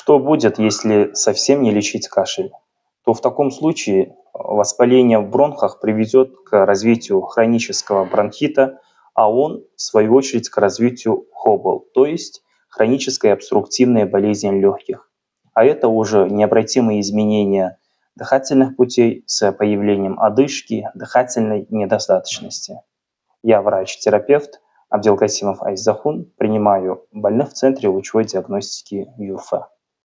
Что будет, если совсем не лечить кашель? То в таком случае воспаление в бронхах приведет к развитию хронического бронхита, а он, в свою очередь, к развитию ХОБЛ, то есть хронической обструктивной болезни легких. А это уже необратимые изменения дыхательных путей с появлением одышки, дыхательной недостаточности. Я врач-терапевт Абделкасимов Айзахун, принимаю больных в Центре лучевой диагностики ЮРФА.